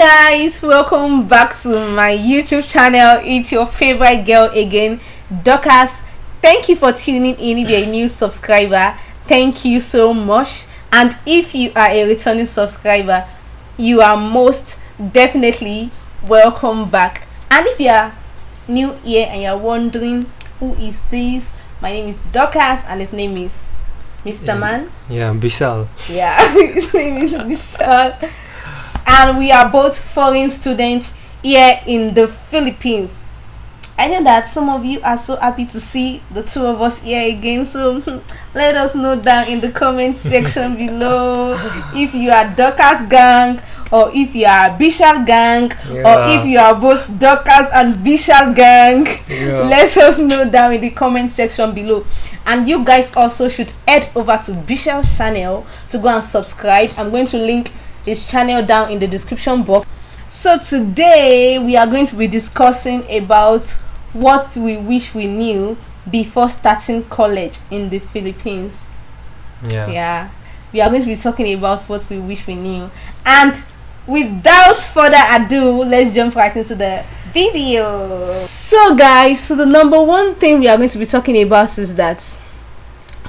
Guys, welcome back to my YouTube channel. It's your favorite girl again, Dorcas. Thank you for tuning in. If you're a new subscriber, thank you so much. And if you are a returning subscriber, you are most definitely welcome back. And if you are new here and you're wondering who is this, my name is Dorcas and his name is Mr. Man. Yeah, Bisal. Yeah, his name is Bisal. And we are both foreign students here in the Philippines. I know that some of you are so happy to see the two of us here again, so let us know down in the comment section below if you are Dorcas gang or if you are Bishal gang, or if you are both Dorcas and Bishal gang. Let us know down in the comment section below. And you guys also should head over to Bishal's channel to go and subscribe. I'm going to link his channel down in the description box. So today we are going to be discussing about what we wish we knew before starting college in the Philippines. We are going to be talking about what we wish we knew. And without further ado, let's jump right into the video. So guys, the number one thing we are going to be talking about is that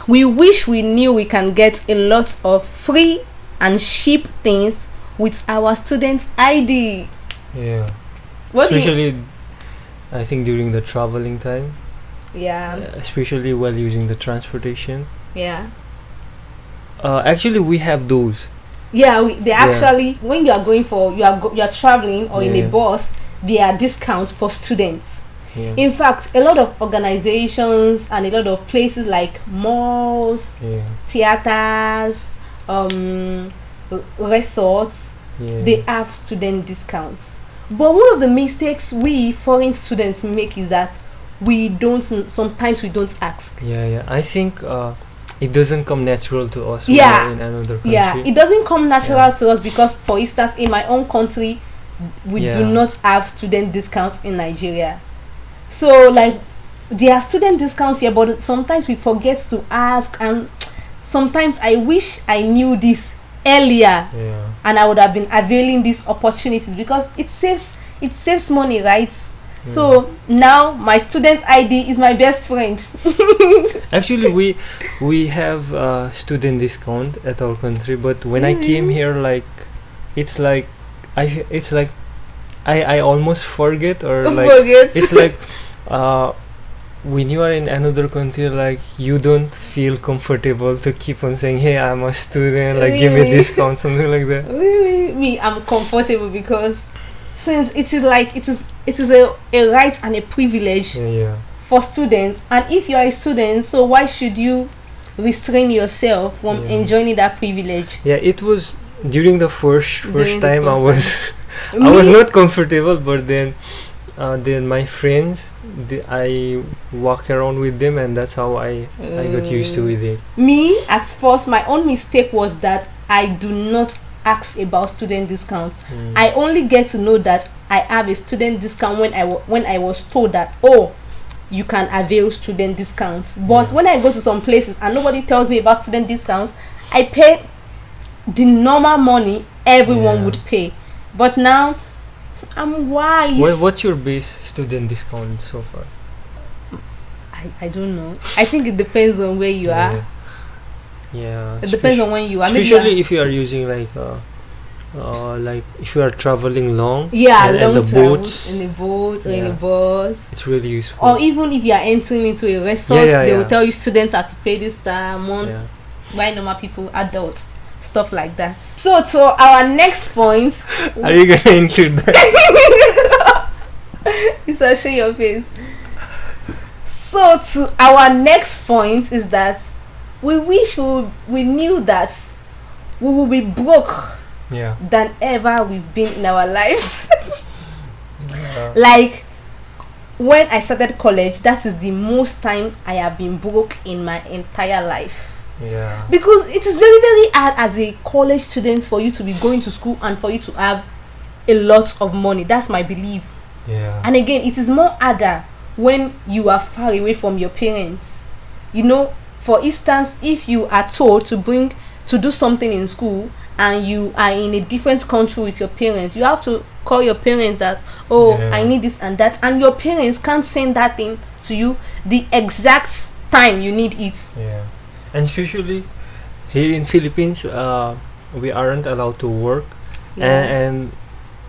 we wish we knew we can get a lot of free and cheap things with our student ID. Especially I think during the traveling time. Especially while using the transportation. Actually we have those. Actually, when you are going for you are traveling or in a bus, there are discounts for students. In fact, a lot of organizations and a lot of places like malls, theaters, resorts, they have student discounts. But one of the mistakes we foreign students make is that sometimes we don't ask. I think it doesn't come natural to us when we're in another country. It doesn't come natural to us because, for instance, in my own country we do not have student discounts in Nigeria. So like there are student discounts here, but sometimes we forget to ask, and sometimes I wish I knew this earlier and I would have been availing these opportunities, because it saves money, right? So now my student ID is my best friend. Actually we have student discount at our country, but when I came here, like it's like I almost forget, or it's like when you are in another country, like you don't feel comfortable to keep on saying, hey, I'm a student, like give me discount, something like that. Me, I'm comfortable because since it is a right and a privilege for students, and if you are a student, so why should you restrain yourself from enjoying that privilege? It was during the first time I was I was not comfortable, but then my friends, I walk around with them, and that's how I got used to it. Me, at first, my own mistake was that I do not ask about student discounts. I only get to know that I have a student discount when I was told that, oh, you can avail student discounts. But when I go to some places and nobody tells me about student discounts, I pay the normal money everyone would pay. But now I'm wise. What's your base student discount so far? I don't know. I think it depends on where you are. It depends on when you are. Especially if you are using like if you are traveling long. And the boats. In a boat or in a bus. It's really useful. Or even if you are entering into a resort, they will tell you students have to pay this month. Why normal people, adults, stuff like that. So to our next point. Are you gonna include that? You saw show your face. So to our next point is that we wish we knew that we will be broke than ever we've been in our lives. Like when I started college, that is the most time I have been broke in my entire life. Because it is very, very hard as a college student for you to be going to school and for you to have a lot of money. That's my belief. And again, it is more harder when you are far away from your parents. You know, for instance, if you are told to do something in school and you are in a different country with your parents, you have to call your parents that, oh, I need this and that, and your parents can't send that thing to you the exact time you need it. Yeah, and especially here in Philippines, we aren't allowed to work, and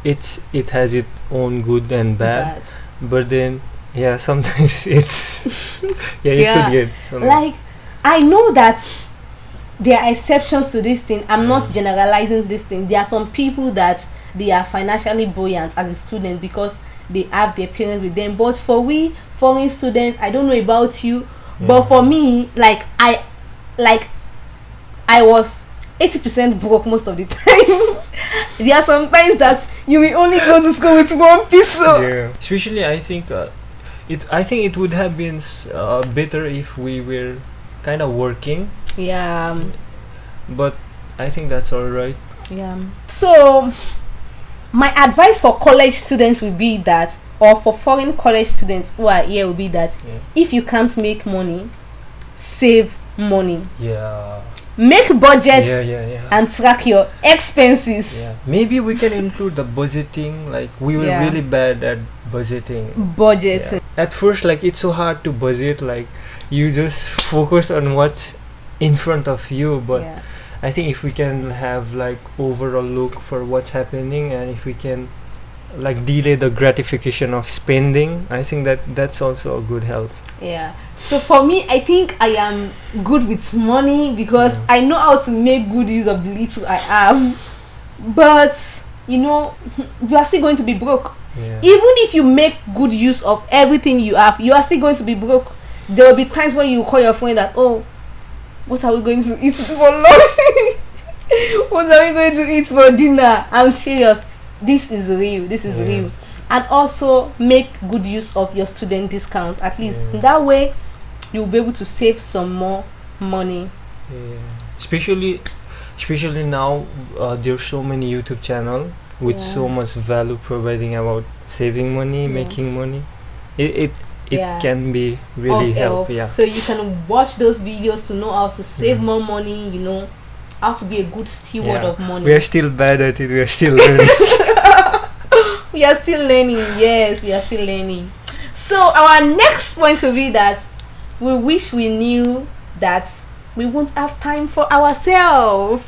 it has its own good and bad. But then sometimes it's you could get some, like, I know that there are exceptions to this thing. I'm not generalizing this thing. There are some people that they are financially buoyant as a student because they have their parents with them. But for we foreign students, I don't know about you, but for me, like I was 80% broke most of the time. There are some times that you will only go to school with 1 peso. Especially, I think it would have been better if we were kind of working. But I think that's all right. So my advice for college students would be that, or for foreign college students who are here, would be that if you can't make money, save money. Make budget and track your expenses. Maybe we can include the budgeting. Like, we were really bad at budgeting. At first, like, it's so hard to budget. Like, you just focus on what's in front of you. But I think if we can have like overall look for what's happening, and if we can like delay the gratification of spending, I think that's also a good help. So for me, I think I am good with money because I know how to make good use of the little I have. But you are still going to be broke. Even if you make good use of everything you have, you are still going to be broke. There will be times when you call your friend that, oh, what are we going to eat for lunch? What are we going to eat for dinner? I'm serious. This is real. And also make good use of your student discount. At least in that way, you'll be able to save some more money. Especially now, there's so many YouTube channels with so much value providing about saving money, making money. It can be really help. So you can watch those videos to know how to save more money, how to be a good steward of money. We are still bad at it. We are still learning. We are still learning. Yes, we are still learning. So our next point will be that we wish we knew that we won't have time for ourselves.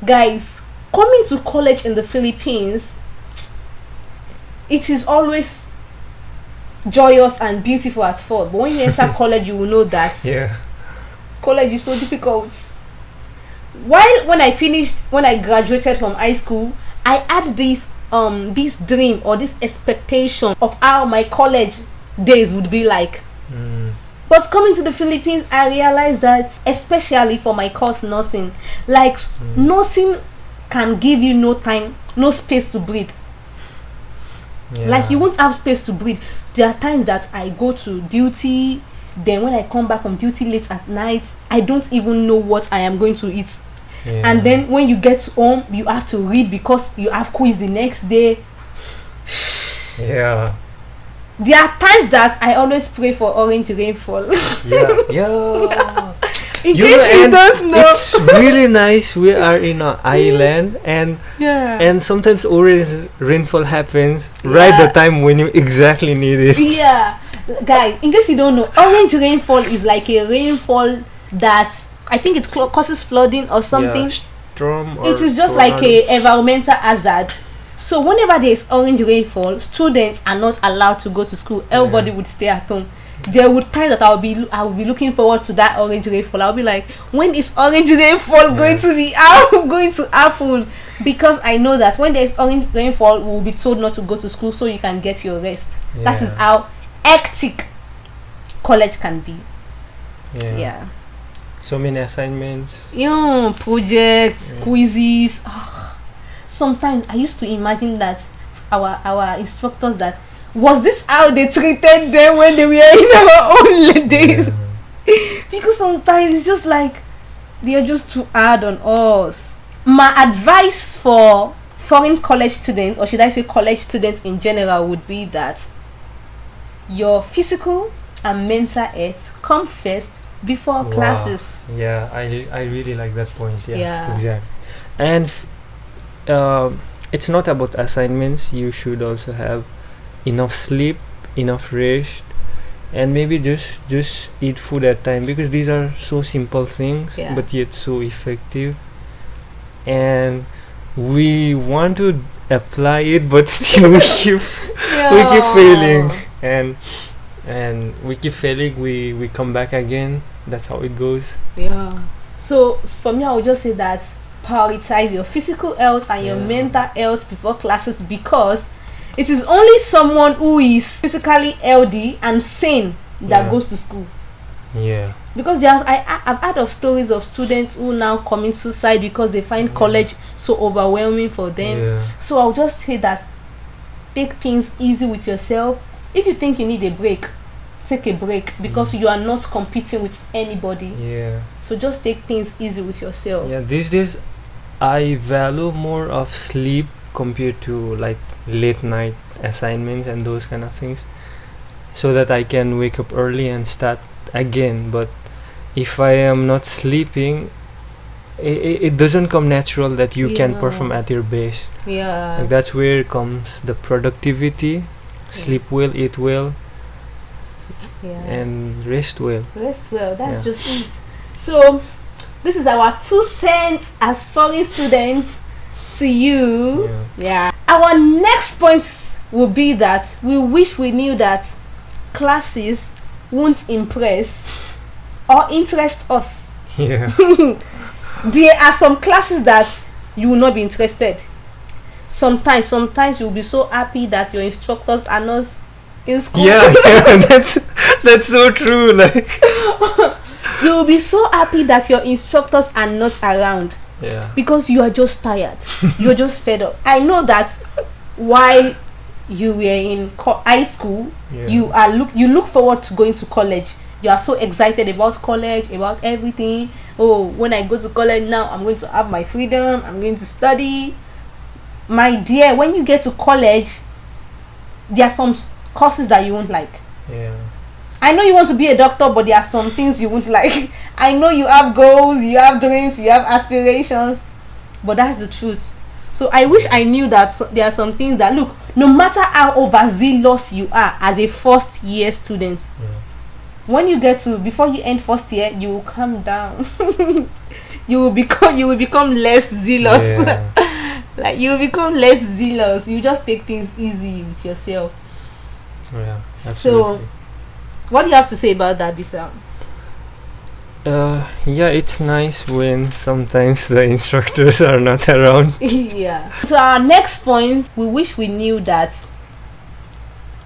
Guys, coming to college in the Philippines, it is always joyous and beautiful at first, but when you enter college, you will know that college is so difficult. When I graduated from high school, I had this dream or this expectation of how my college days would be like. But coming to the Philippines, I realized that, especially for my course, nursing, nursing can give you no time, no space to breathe. Like, you won't have space to breathe. There are times that I go to duty, then when I come back from duty late at night, I don't even know what I am going to eat. And then when you get home, you have to read because you have quiz the next day. There are times that I always pray for orange rainfall. In case you don't know, it's really nice. We are in an island, and sometimes orange rainfall happens right the time when you exactly need it. Guys, in case you don't know, orange rainfall is like a rainfall that I think it causes flooding or something. Storm. It is just like a environmental hazard. So whenever there is orange rainfall, students are not allowed to go to school. Everybody would stay at home. There would times that I will be looking forward to that orange rainfall. I'll be like, when is orange rainfall going to happen? Because I know that when there is orange rainfall, we will be told not to go to school so you can get your rest. That is how hectic college can be. So many assignments. Projects, quizzes. Sometimes I used to imagine that our instructors, that was this how they treated them when they were in our own days? Because sometimes it's just like they are just too hard on us. My advice for foreign college students, or should I say college students in general, would be that your physical and mental health come first before classes. Yeah, I really like that point. Yeah. Exactly. And it's not about assignments. You should also have enough sleep, enough rest, and maybe just eat food at time, because these are so simple things, but yet so effective. And we want to apply it, but still we keep failing, and we keep failing. We come back again. That's how it goes. Yeah. So for me, I would just say that prioritize your physical health and your mental health before classes, because it is only someone who is physically healthy and sane that goes to school. Yeah. Because I've heard of stories of students who now commit suicide because they find college so overwhelming for them. Yeah. So I'll just say that take things easy with yourself. If you think you need a break, take a break, because you are not competing with anybody. Yeah. So just take things easy with yourself. Yeah. These days, I value more of sleep compared to like late night assignments and those kind of things, so that I can wake up early and start again. But if I am not sleeping, it doesn't come natural that you can perform at your best. Yeah. Like that's where comes the productivity. Sleep well, eat well, and rest well. Rest well. That's just it. So this is our 2 cents as foreign students to you. Yeah. Our next point will be that we wish we knew that classes won't impress or interest us. Yeah. There are some classes that you will not be interested. Sometimes you'll be so happy that your instructors are not in school. Yeah, that's so true. Like you'll be so happy that your instructors are not around. Yeah. Because you are just tired. You're just fed up. I know that while you were in high school, you look forward to going to college. You are so excited about college, about everything. Oh, when I go to college now, I'm going to have my freedom. I'm going to study. My dear, when you get to college, there are some courses that you won't like. Yeah. I know you want to be a doctor, but there are some things you won't like. I know you have goals, you have dreams, you have aspirations, but that's the truth. So I wish I knew that there are some things that, look, no matter how overzealous you are as a first year student, when you get to, before you end first year, you will calm down. you will become less zealous. Like you will become less zealous. You just take things easy with yourself. Yeah, absolutely. So what do you have to say about that, Bisa? Yeah, it's nice when sometimes the instructors are not around. Yeah. So our next point, we wish we knew that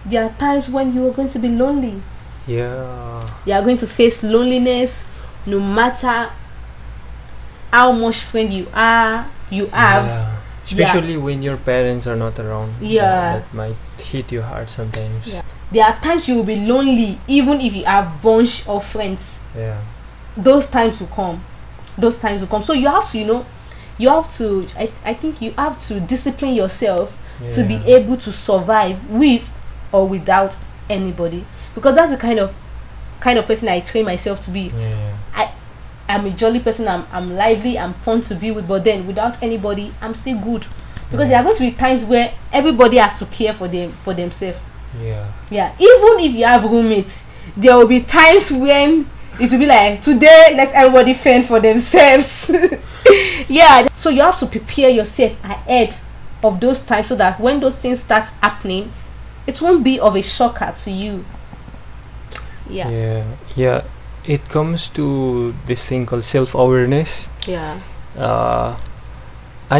there are times when you are going to be lonely. Yeah. You are going to face loneliness, no matter how much friend you have. Yeah. Especially when your parents are not around. Yeah. That might hit you hard sometimes. Yeah. There are times you will be lonely, even if you have bunch of friends. Yeah. Those times will come. So you have to, I think you have to discipline yourself to be able to survive with or without anybody, because that's the kind of person I train myself to be. I'm a jolly person. I'm lively. I'm fun to be with. But then without anybody, I'm still good, because there are going to be times where everybody has to care for themselves. Yeah. Even if you have roommates, there will be times when it will be like, today let everybody fend for themselves. Yeah. So you have to prepare yourself ahead of those times, so that when those things start happening, it won't be of a shocker to you. Yeah. It comes to this thing called self-awareness. I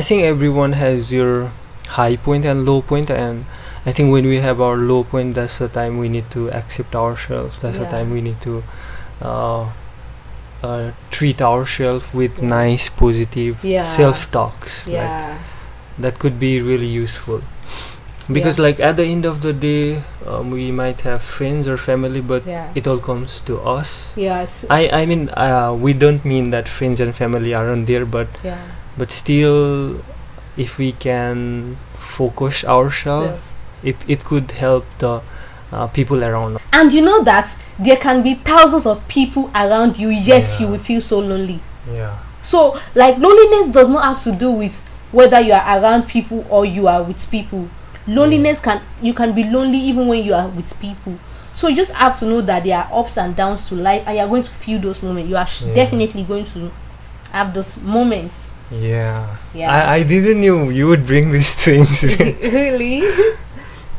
think everyone has your high point and low point, and I think when we have our low point, that's the time we need to accept ourselves. That's the time we need to treat ourselves with nice, positive self-talks. Like, that could be really useful. Because like at the end of the day, we might have friends or family, but it all comes to us. I mean, we don't mean that friends and family aren't there, but still, if we can focus ourselves, it could help the people around. And you know that there can be thousands of people around you, yet you will feel so lonely. Yeah. So like loneliness does not have to do with whether you are around people or you are with people. Loneliness you can be lonely even when you are with people. So you just have to know that there are ups and downs to life, and you are going to feel those moments. You are definitely going to have those moments. Yeah. I didn't know you would bring these things. Really?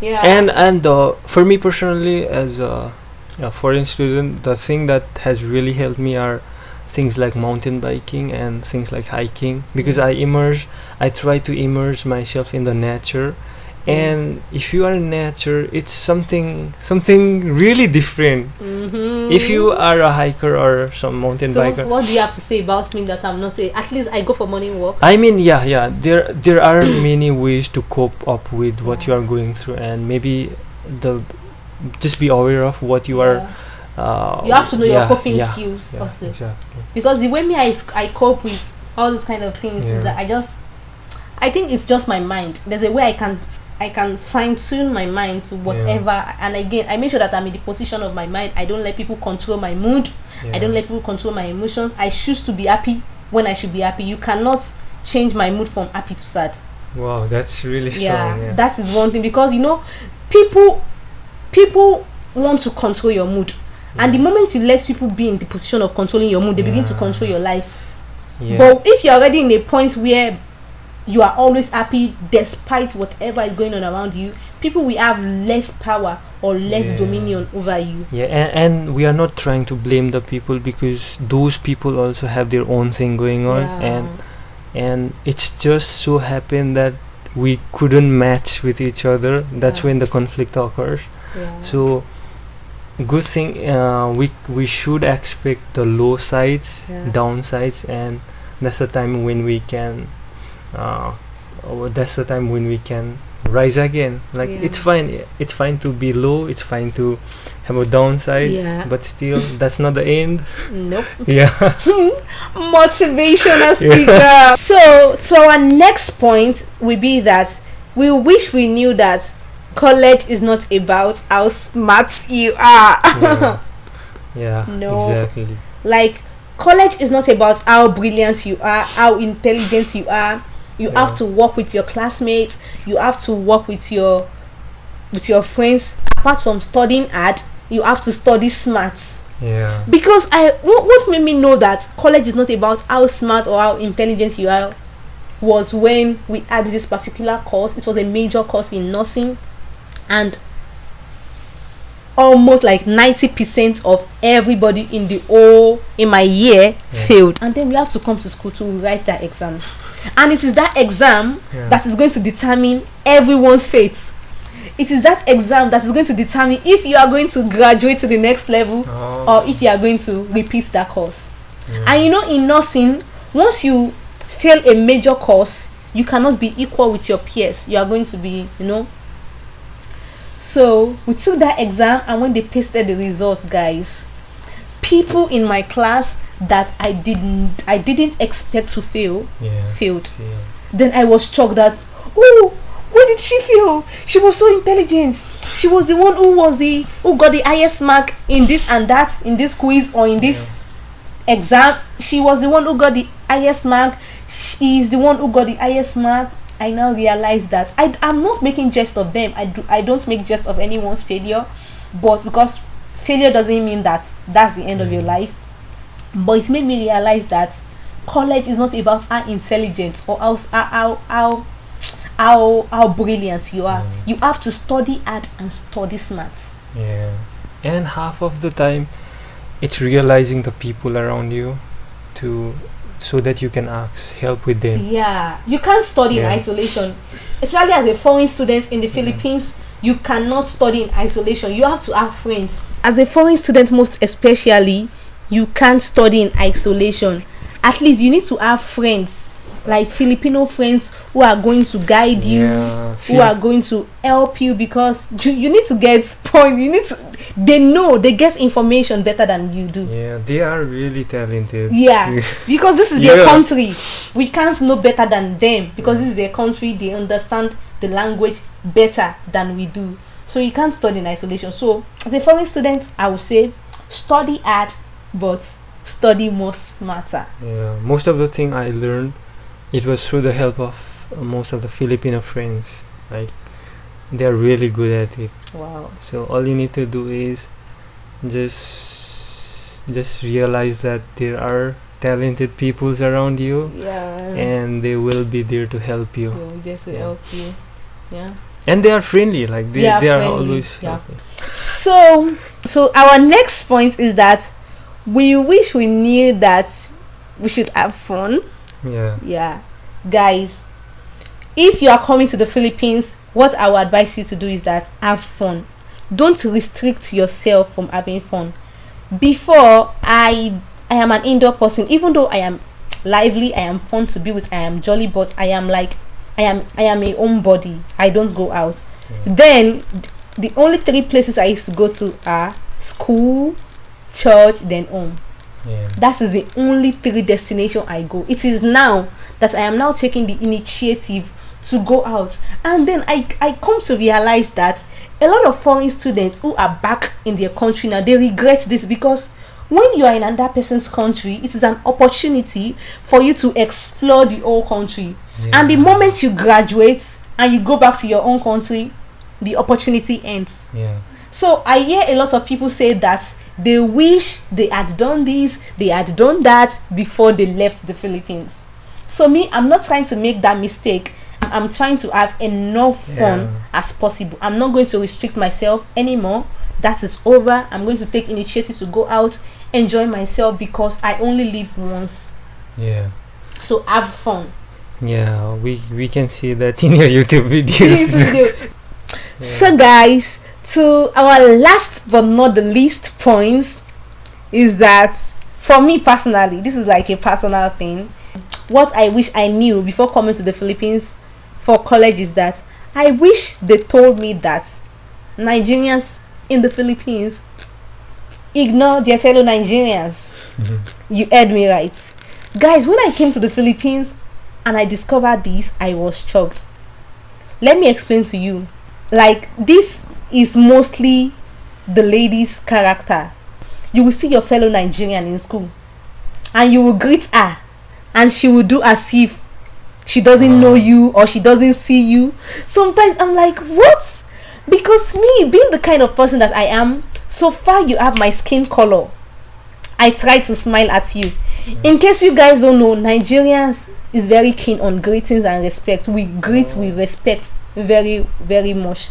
Yeah. And for me personally, as a foreign student, the thing that has really helped me are things like mountain biking and things like hiking, because I try to immerse myself in the nature. And if you are in nature, it's something really different. If you are a hiker or some mountain biker. So what do you have to say about me that I'm not at least I go for morning walk? I mean, there are many ways to cope up with what you are going through, and maybe just be aware of what you are. You have to know your coping skills also. Exactly. Because the way I cope with all these kind of things is that I think it's just my mind. There's a way I can fine tune my mind to whatever, and again I make sure that I'm in the position of my mind. I don't let people control my mood. I don't let people control my emotions. I choose to be happy when I should be happy. You cannot change my mood from happy to sad. Wow, that's really strong. That is one thing, because you know people want to control your mood, and the moment you let people be in the position of controlling your mood, they begin to control your life. But if you're already in a point where you are always happy despite whatever is going on around you, people will have less power or less dominion over you. And we are not trying to blame the people, because those people also have their own thing going on, and it's just so happened that we couldn't match with each other. That's when the conflict occurs. So good thing, we should expect the low sides, downsides, and that's the time when we can rise again. Like it's fine to be low, it's fine to have a downsides, but still that's not the end. Nope. Motivational speaker. So our next point will be that we wish we knew that college is not about how smart you are. No, exactly. Like college is not about how brilliant you are, how intelligent you are. You have to work with your classmates. You have to work with your friends. Apart from studying hard, you have to study smart. Because what made me know that college is not about how smart or how intelligent you are was when we had this particular course. It was a major course in nursing, and almost like 90% of everybody in my year failed. And then we have to come to school to write that exam. And it is that exam that is going to determine everyone's fate. It is that exam that is going to determine if you are going to graduate to the next level or if you are going to repeat that course. And you know, in nursing, once you fail a major course, you cannot be equal with your peers. You are going to be, So we took that exam, and when they pasted the results, guys, people in my class that I didn't expect to fail failed. Then I was shocked that, why did she fail? She was so intelligent. She was the one who got the highest mark in this and that, in this quiz or in this exam. She was the one who got the highest mark. She is the one who got the highest mark. I now realize that I'm not making jest of them. I don't make jest of anyone's failure, but because failure doesn't mean that that's the end of your life. But it's made me realize that college is not about how intelligent or how brilliant you are. You have to study hard and study smart. And half of the time it's realizing the people around you so that you can ask help with them. You can't study in isolation, especially as a foreign student in the Philippines. You cannot study in isolation. You have to have friends. As a foreign student, most especially, you can't study in isolation. At least you need to have friends, like Filipino friends who are going to guide you, who are going to help you, because you need to get point. They get information better than you do. They are really talented. Because this is their country. We can't know better than them, because this is their country. They understand the language better than we do. So you can't study in isolation. So as a foreign student, I would say study hard, but study more smarter. Yeah, most of the thing I learned, it was through the help of most of the Filipino friends. Like, they are really good at it. Wow. So all you need to do is just realize that there are talented peoples around you, and they will be there to help you. There to help you. Yeah. And they are friendly, like they are always helping. So our next point is that we wish we knew that we should have fun. Yeah, guys, if you are coming to the Philippines, what I would advise you to do is that have fun. Don't restrict yourself from having fun. Before, I am an indoor person. Even though I am lively, I am fun to be with, I am jolly, but I am a homebody. I don't go out. Then the only 3 places I used to go to are school, church, then home. That is the only 3 destinations I go. It is now that I am now taking the initiative to go out, and then I come to realize that a lot of foreign students who are back in their country now, they regret this, because when you are in another person's country, it is an opportunity for you to explore the whole country. And the moment you graduate and you go back to your own country, the opportunity ends. So I hear a lot of people say that they wish they had done this, they had done that before they left the Philippines. So me, I'm not trying to make that mistake. I'm trying to have enough fun as possible. I'm not going to restrict myself anymore. That is over. I'm going to take initiative to go out, enjoy myself, because I only live once. So have fun. We can see that in your YouTube videos. So guys, to our last but not the least point is that for me personally, this is like a personal thing. What I wish I knew before coming to the Philippines for college is that I wish they told me that Nigerians in the Philippines ignore their fellow Nigerians. You heard me right, guys. When I came to the Philippines and I discovered this, I was shocked. Let me explain to you. Like, this is mostly the lady's character. You will see your fellow Nigerian in school and you will greet her, and she will do as if she doesn't know you or she doesn't see you. Sometimes I'm like, what? Because me, being the kind of person that I am, so far you have my skin color, I try to smile at you. In case you guys don't know, Nigerians is very keen on greetings and respect. We greet, we respect very, very much.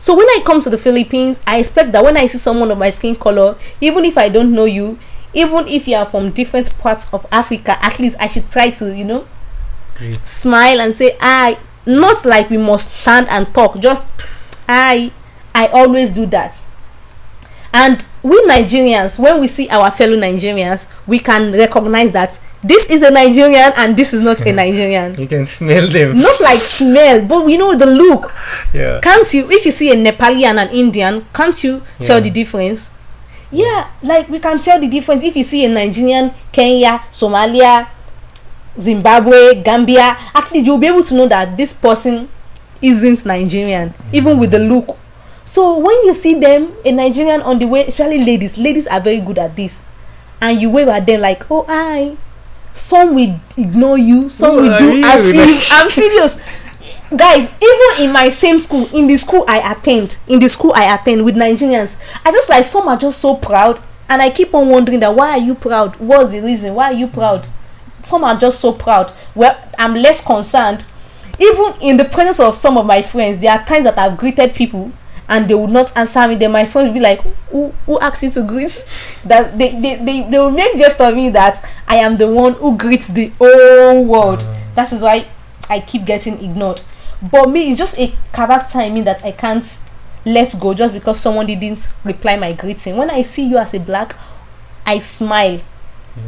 So when I come to the Philippines, I expect that when I see someone of my skin color, even if I don't know you, even if you are from different parts of Africa, at least I should try to, smile and say I. Not like we must stand and talk, just I always do that. And we Nigerians, when we see our fellow Nigerians, we can recognize that this is a Nigerian and this is not a Nigerian. You can smell them. Not like smell, but we know the look. Can't you, if you see a Nepali and an Indian, can't you tell the difference? Like we can tell the difference. If you see a Nigerian, Kenya, Somalia, Zimbabwe, Gambia, at least you'll be able to know that this person isn't Nigerian, even with the look. So when you see them, a Nigerian on the way, especially ladies are very good at this, and you wave at them like, oh hi. Some will ignore you, some will do as if I'm serious. Guys, even in my same school, in the school I attend with Nigerians, I just like, some are just so proud, and I keep on wondering that why are you proud? What's the reason? Why are you proud? Some are just so proud. Well, I'm less concerned. Even in the presence of some of my friends, there are times that I've greeted people and they would not answer me. Then my friends will be like, who asked you to greet? That they will make jest of me that I am the one who greets the whole world. That is why I keep getting ignored. But me, it's just a character in me that I can't let go just because someone didn't reply my greeting. When I see you as a black, I smile.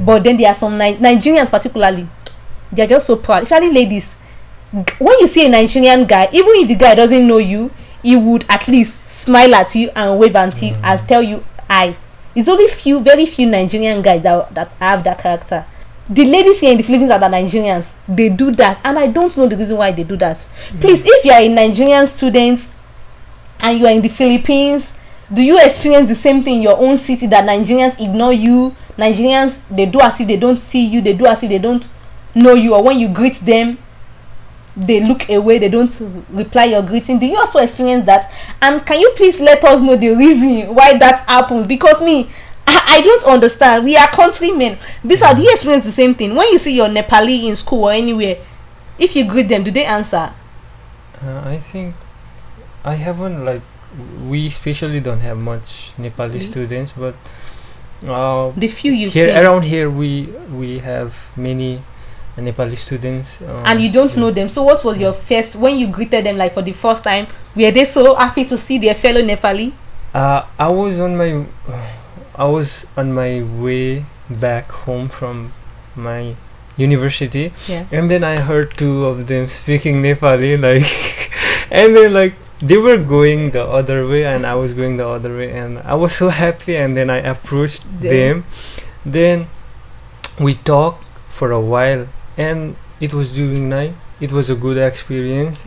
But then there are some Nigerians particularly, they're just so proud, especially ladies. When you see a Nigerian guy, even if the guy doesn't know you, he would at least smile at you and wave at you and tell you hi. It's only very few Nigerian guys that have that character. The ladies here in the Philippines are the Nigerians. They do that, and I don't know the reason why they do that. Please, if you are a Nigerian student and you are in the Philippines, do you experience the same thing in your own city, that Nigerians ignore you? Nigerians, they do as if they don't see you, they do as if they don't know you, or when you greet them, they look away, they don't reply your greeting. Do you also experience that? And can you please let us know the reason why that happens? Because me, I don't understand. We are countrymen. Bisa, do you experience the same thing? When you see your Nepali in school or anywhere, if you greet them, do they answer? I think I haven't, like, we especially don't have much Nepali students, but the few you here see around here we have many Nepali students, and you don't know them. So what was your first, when you greeted them, like for the first time, were they so happy to see their fellow Nepali? I was on my way back home from my university, and then I heard two of them speaking Nepali, like and then like they were going the other way and I was going the other way, and I was so happy. And then I approached them. Then we talked for a while, and it was during night. It was a good experience,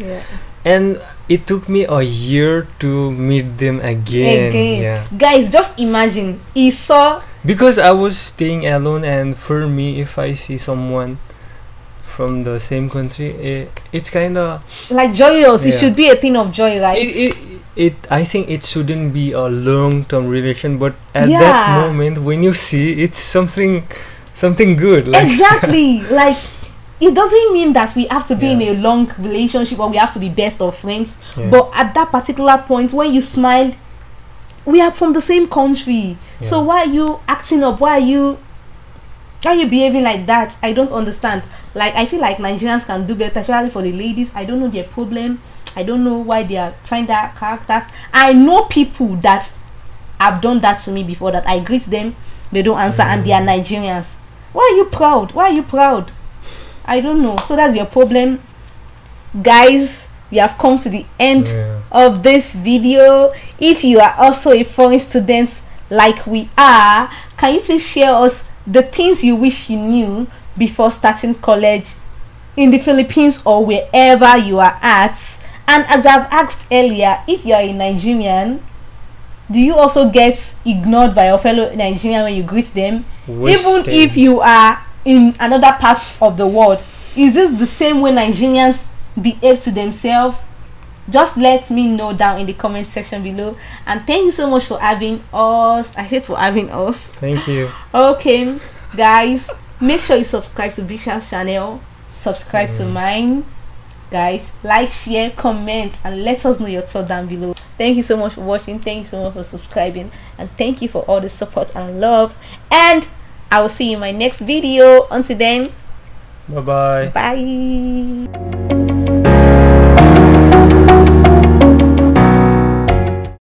and it took me a year to meet them again. Guys, just imagine, he saw, because I was staying alone, and for me, if I see someone from the same country, it's kind of like joyous. It should be a thing of joy, right? I think it shouldn't be a long-term relation, but at that moment when you see, it's something good, like exactly. Like, it doesn't mean that we have to be in a long relationship or we have to be best of friends, but at that particular point when you smile, we are from the same country, so why are you acting up? Why are you behaving like that? I don't understand. Like, I feel like Nigerians can do better, especially for the ladies. I don't know their problem. I don't know why they are trying that characters. I know people that have done that to me before, that I greet them, they don't answer, and they are Nigerians. Why are you proud? Why are you proud? I don't know. So that's your problem, guys. We have come to the end of this video. If you are also a foreign student like we are, can you please share us the things you wish you knew before starting college in the Philippines or wherever you are at? And as I've asked earlier, if you are a Nigerian, do you also get ignored by your fellow Nigerian when you greet them? Even if you are in another part of the world, is this the same way Nigerians behave to themselves? Just let me know down in the comment section below. And thank you so much for having us. I said for having us. Thank you. Okay, guys, make sure you subscribe to Bisha's channel, subscribe to mine. Guys, like, share, comment, and let us know your thoughts down below. Thank you so much for watching. Thank you so much for subscribing, and thank you for all the support and love. And I will see you in my next video. Until then, bye bye. Bye.